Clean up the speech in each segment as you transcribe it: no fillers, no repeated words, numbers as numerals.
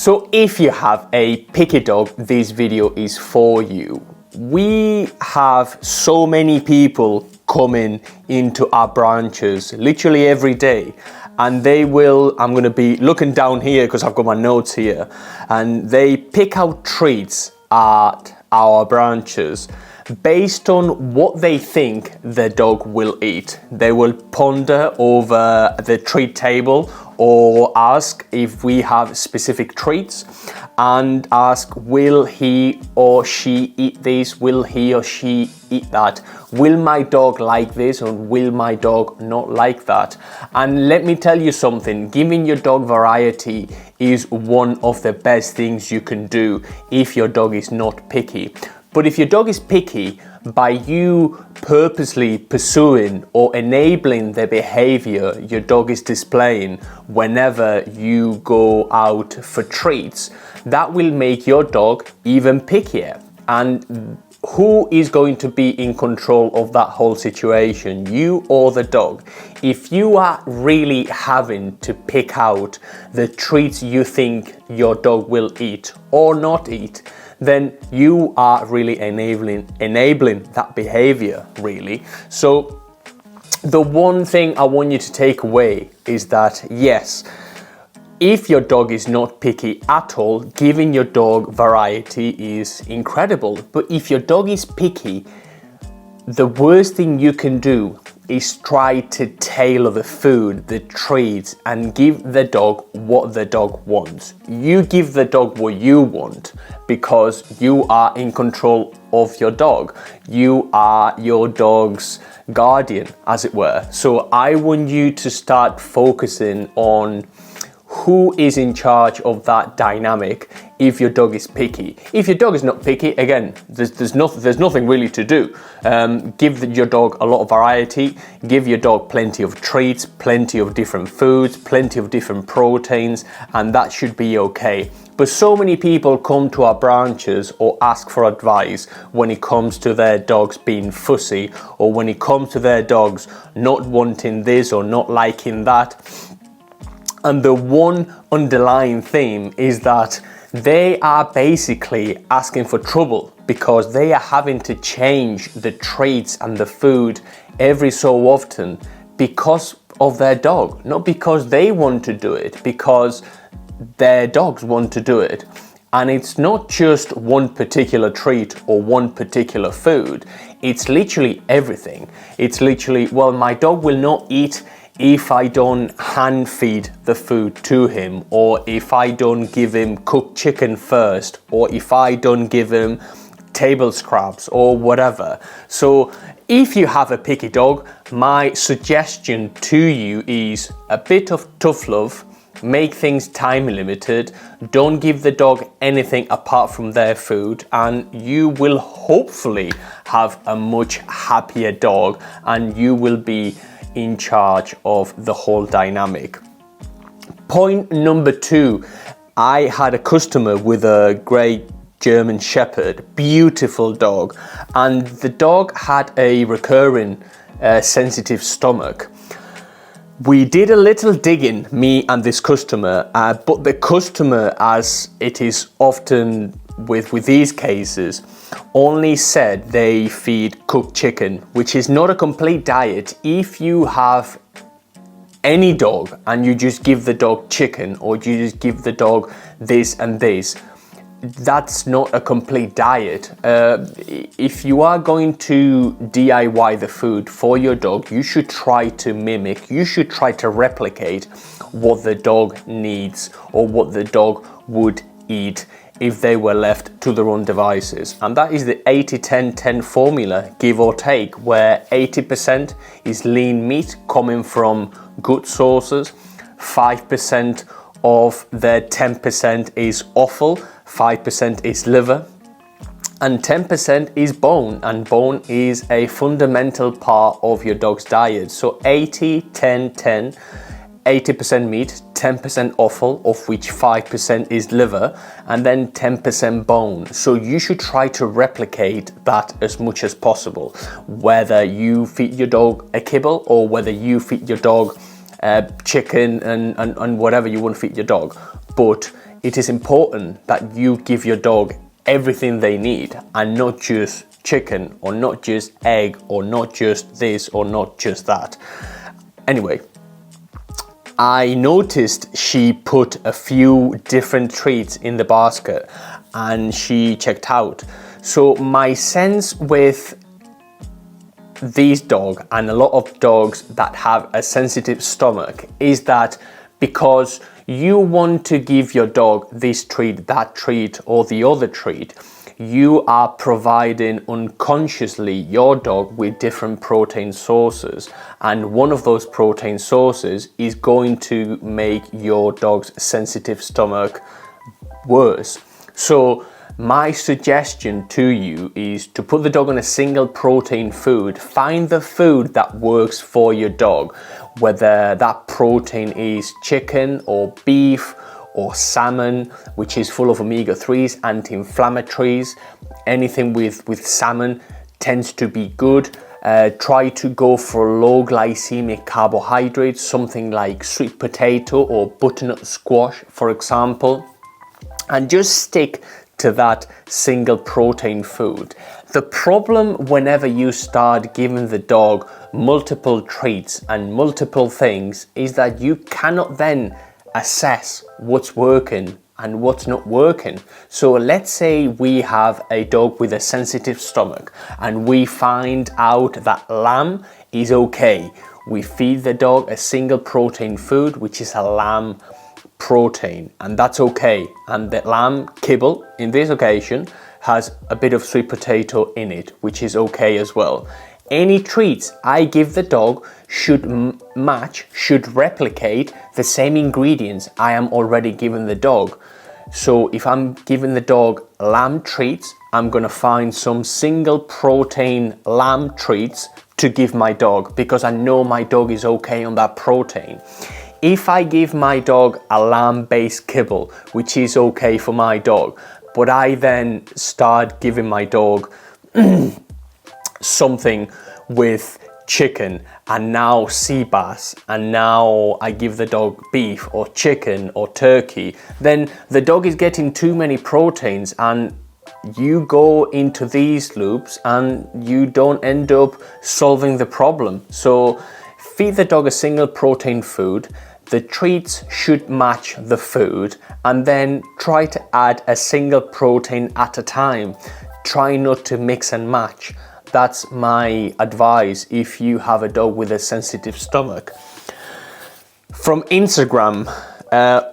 So if you have a picky dog, this video is for you. We have so many people coming into our branches literally every day, and they will, I'm going to be looking down here because I've got my notes here, and they pick out treats at our branches based on what they think their dog will eat. They will ponder over the treat table or ask if we have specific treats and ask, will he or she eat this? Will he or she eat that? Will my dog like this or will my dog not like that? And let me tell you something, giving your dog variety is one of the best things you can do if your dog is not picky. But if your dog is picky, by you purposely pursuing or enabling the behavior your dog is displaying whenever you go out for treats, that will make your dog even pickier. And who is going to be in control of that whole situation, you or the dog? If you are really having to pick out the treats you think your dog will eat or not eat, then you are really enabling that behavior, really. So the one thing I want you to take away is that, yes, if your dog is not picky at all, giving your dog variety is incredible. But if your dog is picky, the worst thing you can do is try to tailor the food, the treats, and give the dog what the dog wants. You give the dog what you want because you are in control of your dog. You are your dog's guardian, as it were. So I want you to start focusing on who is in charge of that dynamic if your dog is picky. If your dog is not picky, again, there's nothing really to do. Give your dog a lot of variety, give your dog plenty of treats, plenty of different foods, plenty of different proteins, and that should be okay. But so many people come to our branches or ask for advice when it comes to their dogs being fussy, or when it comes to their dogs not wanting this or not liking that. And the one underlying theme is that they are basically asking for trouble because they are having to change the treats and the food every so often because of their dog, not because they want to do it, because their dogs want to do it. And it's not just one particular treat or one particular food, it's literally everything. It's literally, well, my dog will not eat if I don't hand feed the food to him, or if I don't give him cooked chicken first, or if I don't give him table scraps or whatever. So if you have a picky dog, my suggestion to you is a bit of tough love. Make things time limited. Don't give the dog anything apart from their food, and you will hopefully have a much happier dog, and you will be in charge of the whole dynamic. Point number 2, I had a customer with a great German Shepherd, beautiful dog, and the dog had a recurring sensitive stomach. We did a little digging, me and this customer, but the customer, as it is often with these cases, only said they feed cooked chicken, which is not a complete diet. If you have any dog and you just give the dog chicken, or you just give the dog this and this, that's not a complete diet. If you are going to DIY the food for your dog, you should try to mimic, you should try to replicate what the dog needs or what the dog would eat if they were left to their own devices. And that is the 80-10-10 formula, give or take, where 80% is lean meat coming from good sources, 5% of their 10% is offal, 5% is liver, and 10% is bone, and bone is a fundamental part of your dog's diet. So 80-10-10, 80% meat, 10% offal, of which 5% is liver, and then 10% bone. So you should try to replicate that as much as possible, whether you feed your dog a kibble or whether you feed your dog chicken and whatever you want to feed your dog. But it is important that you give your dog everything they need and not just chicken or not just egg or not just this or not just that. Anyway, I noticed she put a few different treats in the basket and she checked out. So my sense with this dog and a lot of dogs that have a sensitive stomach is that because you want to give your dog this treat, that treat, or the other treat, you are providing unconsciously your dog with different protein sources, and one of those protein sources is going to make your dog's sensitive stomach worse. So my suggestion to you is to put the dog on a single protein food. Find the food that works for your dog, whether that protein is chicken or beef or salmon, which is full of omega-3s, anti-inflammatories. Anything with salmon tends to be good. Try to go for low glycemic carbohydrates, something like sweet potato or butternut squash, for example, and just stick to that single protein food. The problem whenever you start giving the dog multiple treats and multiple things is that you cannot then assess what's working and what's not working. So let's say we have a dog with a sensitive stomach and we find out that lamb is okay. We feed the dog a single protein food, which is a lamb protein, and that's okay. And the lamb kibble in this occasion has a bit of sweet potato in it, which is okay as well. Any treats I give the dog should should replicate the same ingredients I am already giving the dog. So if I'm giving the dog lamb treats, I'm gonna find some single protein lamb treats to give my dog because I know my dog is okay on that protein. If I give my dog a lamb-based kibble, which is okay for my dog, but I then start giving my dog something with chicken and now sea bass, and now I give the dog beef or chicken or turkey, then the dog is getting too many proteins and you go into these loops and you don't end up solving the problem. So feed the dog a single protein food. The treats should match the food, and then try to add a single protein at a time. Try not to mix and match. That's my advice if you have a dog with a sensitive stomach. From Instagram,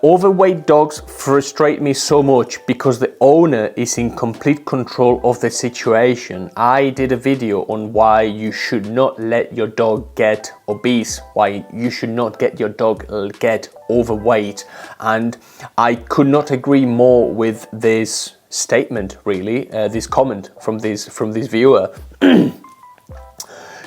overweight dogs frustrate me so much because the owner is in complete control of the situation. I did a video on why you should not let your dog get obese, why you should not get your dog get overweight, and I could not agree more with this statement, really, this comment from this viewer.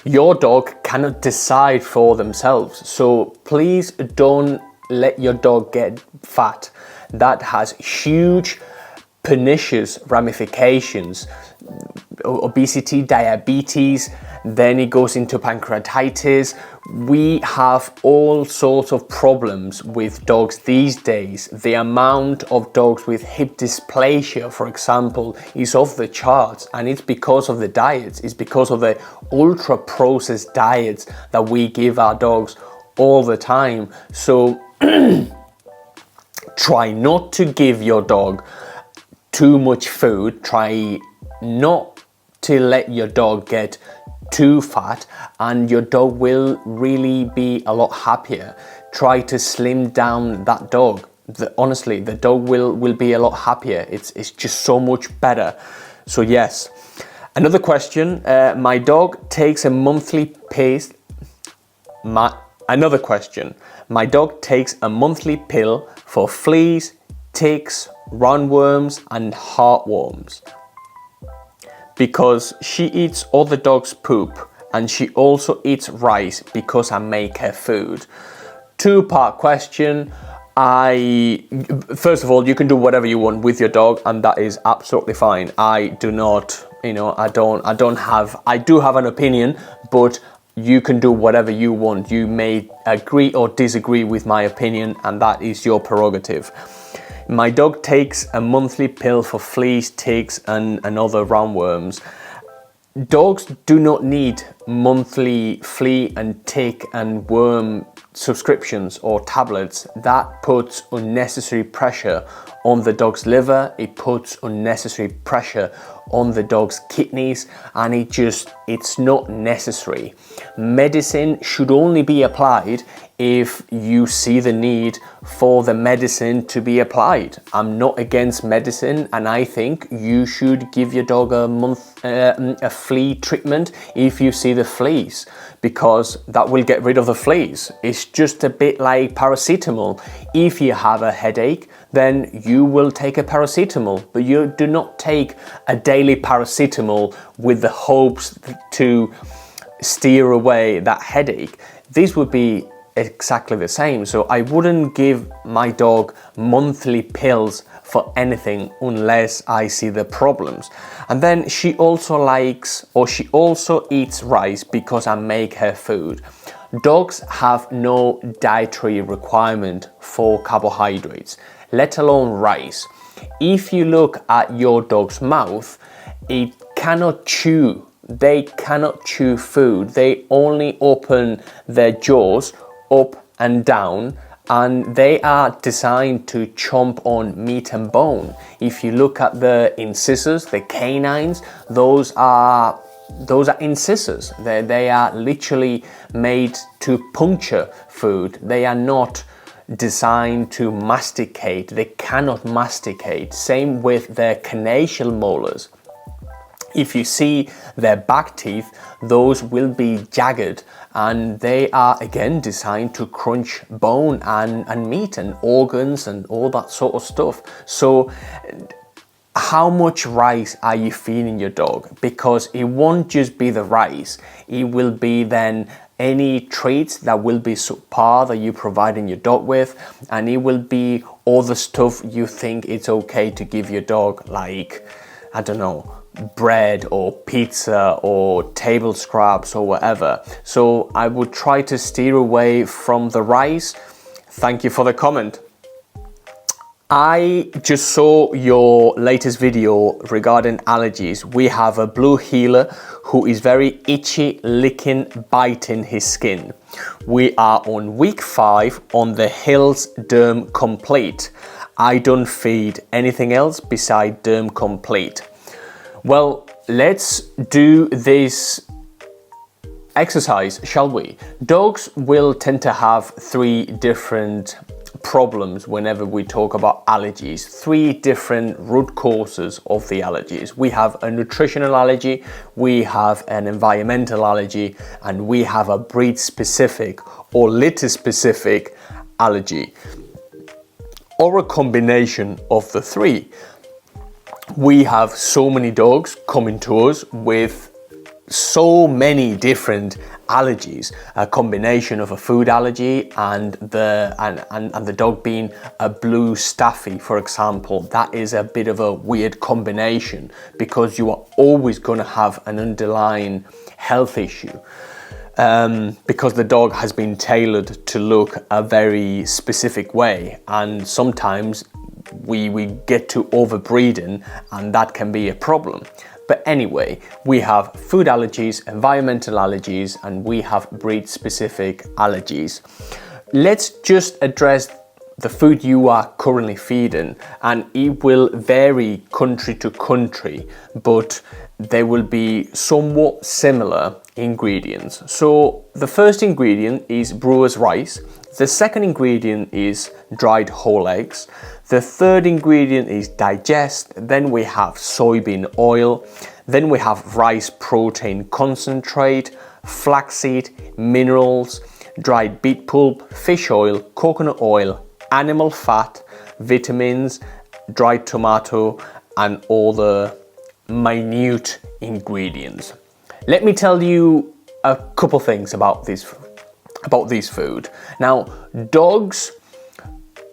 Your dog cannot decide for themselves, so please don't let your dog get fat. That has huge pernicious ramifications. Obesity, diabetes, then it goes into pancreatitis. We have all sorts of problems with dogs these days. The amount of dogs with hip dysplasia, for example, is off the charts, and it's because of the diets. It's because of the ultra processed diets that we give our dogs all the time. So try not to give your dog too much food. Try not to let your dog get too fat, and your dog will really be a lot happier. Try to slim down that dog. Honestly, the dog will be a lot happier. It's just so much better. So yes. Another question. My dog takes a monthly pill. Another question. My dog takes a monthly pill for fleas, ticks, roundworms and heartworms because she eats other dogs' poop, and she also eats rice because I make her food. Two-part question. First of all, you can do whatever you want with your dog, and that is absolutely fine. I do not, I do have an opinion, but you can do whatever you want. You may agree or disagree with my opinion, and that is your prerogative. My dog takes a monthly pill for fleas, ticks and other roundworms. Dogs do not need monthly flea and tick and worm subscriptions or tablets. That puts unnecessary pressure on the dog's liver, it puts unnecessary pressure on the dog's kidneys, and it's not necessary. Medicine should only be applied if you see the need for the medicine to be applied. I'm not against medicine, and I think you should give your dog a flea treatment if you see the fleas, because that will get rid of the fleas. It's just a bit like paracetamol. If you have a headache, then you will take a paracetamol, but you do not take a daily paracetamol with the hopes to steer away that headache. This would be exactly the same. So I wouldn't give my dog monthly pills for anything unless I see the problems. And then she also eats rice because I make her food. Dogs have no dietary requirement for carbohydrates, let alone rice. If you look at your dog's mouth, it cannot chew. They cannot chew food. They only open their jaws up and down, and they are designed to chomp on meat and bone. If you look at the incisors, the canines, those are incisors. They are literally made to puncture food. They are not designed to masticate. They cannot masticate. Same with their canine molars. If you see their back teeth, those will be jagged, and they are again designed to crunch bone and meat and organs and all that sort of stuff. So how much rice are you feeding your dog? Because it won't just be the rice, it will be then any treats that will be subpar that you're providing your dog with, and it will be all the stuff you think it's okay to give your dog, like, I don't know, bread or pizza or table scraps or whatever. So I would try to steer away from the rice. Thank you for the comment. I just saw your latest video regarding allergies. We have a blue heeler who is very itchy, licking, biting his skin. We are on week 5 on the Hills Derm Complete. I don't feed anything else beside Derm Complete. Well, let's do this exercise, shall we? Dogs will tend to have 3 different problems whenever we talk about allergies, 3 different root causes of the allergies. We have a nutritional allergy, we have an environmental allergy, and we have a breed specific or litter specific allergy, or a combination of the 3. We have so many dogs coming to us with so many different allergies, a combination of a food allergy and the dog being a blue staffy, for example. That is a bit of a weird combination because you are always going to have an underlying health issue, because the dog has been tailored to look a very specific way, and sometimes we get to overbreeding and that can be a problem. But anyway, we have food allergies, environmental allergies, and we have breed specific allergies. Let's just address the food you are currently feeding, and it will vary country to country, but there will be somewhat similar ingredients. So the first ingredient is brewer's rice. The second ingredient is dried whole eggs. The third ingredient is digest. Then we have soybean oil. Then we have rice protein concentrate, flaxseed, minerals, dried beet pulp, fish oil, coconut oil, animal fat, vitamins, dried tomato, and all the minute ingredients. Let me tell you a couple things about this food. Now, dogs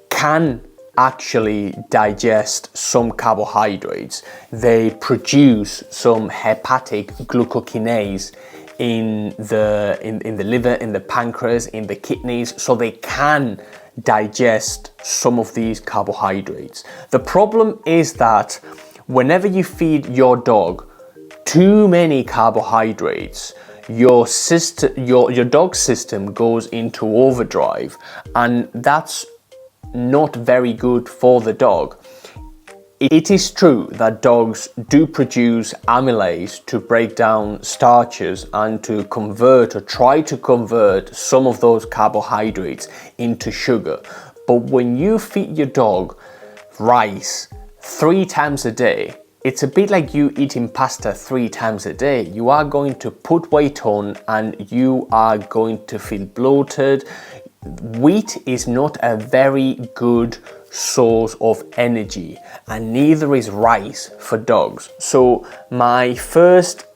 can actually digest some carbohydrates. They produce some hepatic glucokinase in the liver, in the pancreas, in the kidneys, so they can digest some of these carbohydrates. The problem is that whenever you feed your dog too many carbohydrates, your dog's system goes into overdrive, and that's not very good for the dog. It is true that dogs do produce amylase to break down starches and to convert or try to convert some of those carbohydrates into sugar. But when you feed your dog rice 3 times a day, it's a bit like you eating pasta 3 times a day. You are going to put weight on and you are going to feel bloated. Wheat is not a very good source of energy, and neither is rice for dogs. So my first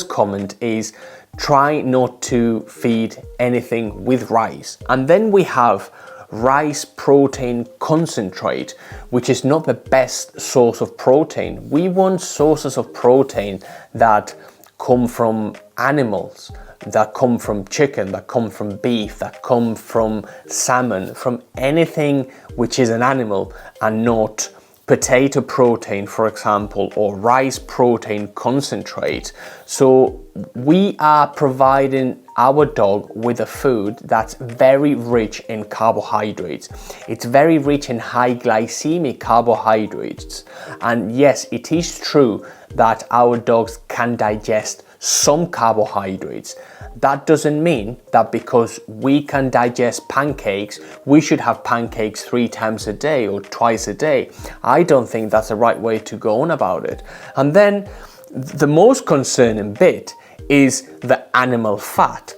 comment is try not to feed anything with rice. And then we have rice protein concentrate, which is not the best source of protein. We want sources of protein that come from animals, that come from chicken, that come from beef, that come from salmon, from anything which is an animal, and not potato protein, for example, or rice protein concentrate. So we are providing our dog with a food that's very rich in carbohydrates. It's very rich in high glycemic carbohydrates. And yes, it is true that our dogs can digest some carbohydrates. That doesn't mean that because we can digest pancakes, we should have pancakes 3 times a day or twice a day. I don't think that's the right way to go on about it. And then the most concerning bit is the animal fat.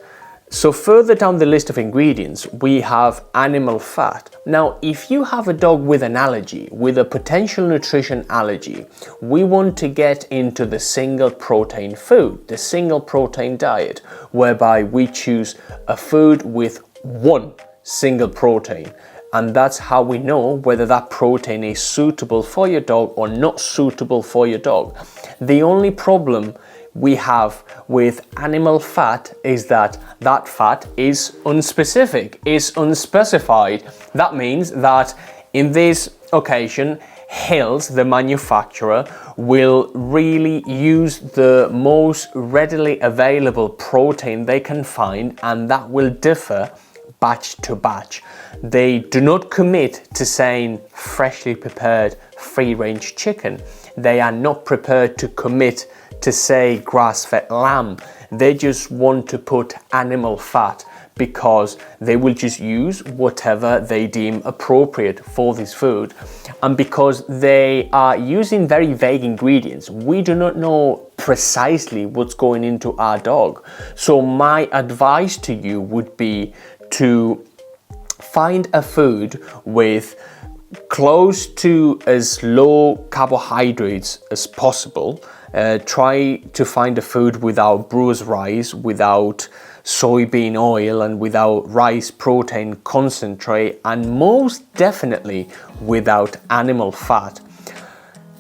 So further down the list of ingredients, we have animal fat. Now, if you have a dog with an allergy, with a potential nutrition allergy, we want to get into the single protein food, the single protein diet, whereby we choose a food with one single protein. And that's how we know whether that protein is suitable for your dog or not suitable for your dog. The only problem we have with animal fat is that that fat is unspecific, is unspecified. That means that in this occasion, Hills, the manufacturer, will really use the most readily available protein they can find, and that will differ batch to batch. They do not commit to saying freshly prepared free-range chicken. They are not prepared to commit to say grass-fed lamb. They just want to put animal fat because they will just use whatever they deem appropriate for this food. And because they are using very vague ingredients, we do not know precisely what's going into our dog. So my advice to you would be to find a food with close to as low carbohydrates as possible. Try to find a food without bruised rice, without soybean oil, and without rice protein concentrate, and most definitely without animal fat.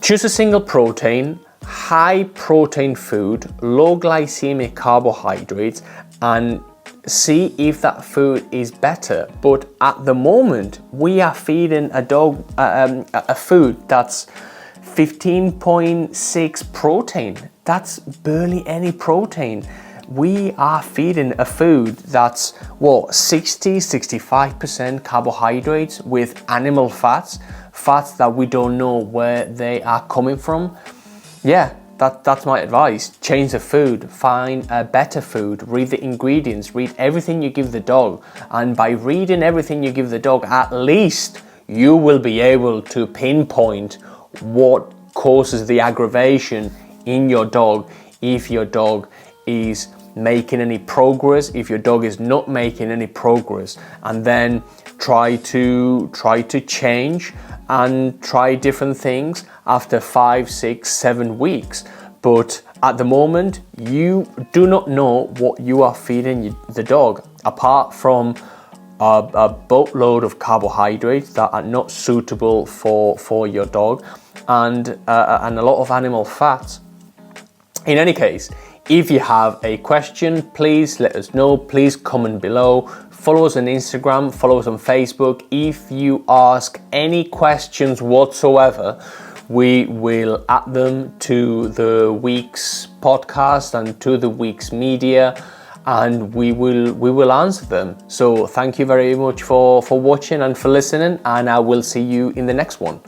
Choose a single protein, high protein food, low glycemic carbohydrates, and see if that food is better. But at the moment, we are feeding a dog a food that's 15.6 protein. That's barely any protein. We are feeding a food that's 60-65% carbohydrates with animal fats that we don't know where they are coming from. Yeah, that's my advice. Change the food, find a better food, read the ingredients, read everything you give the dog, and by reading everything you give the dog, at least you will be able to pinpoint what causes the aggravation in your dog, if your dog is making any progress, if your dog is not making any progress, and then try to change and try different things after 5, 6, 7 weeks. But at the moment, you do not know what you are feeding the dog, apart from a boatload of carbohydrates that are not suitable for your dog, and a lot of animal fats. In any case, if you have a question, please let us know. Please comment below. follow us on Instagram, follow us on Facebook. If you ask any questions whatsoever, we will add them to the week's podcast and to the week's media, and we will answer them. So thank you very much for watching and for listening, and I will see you in the next one.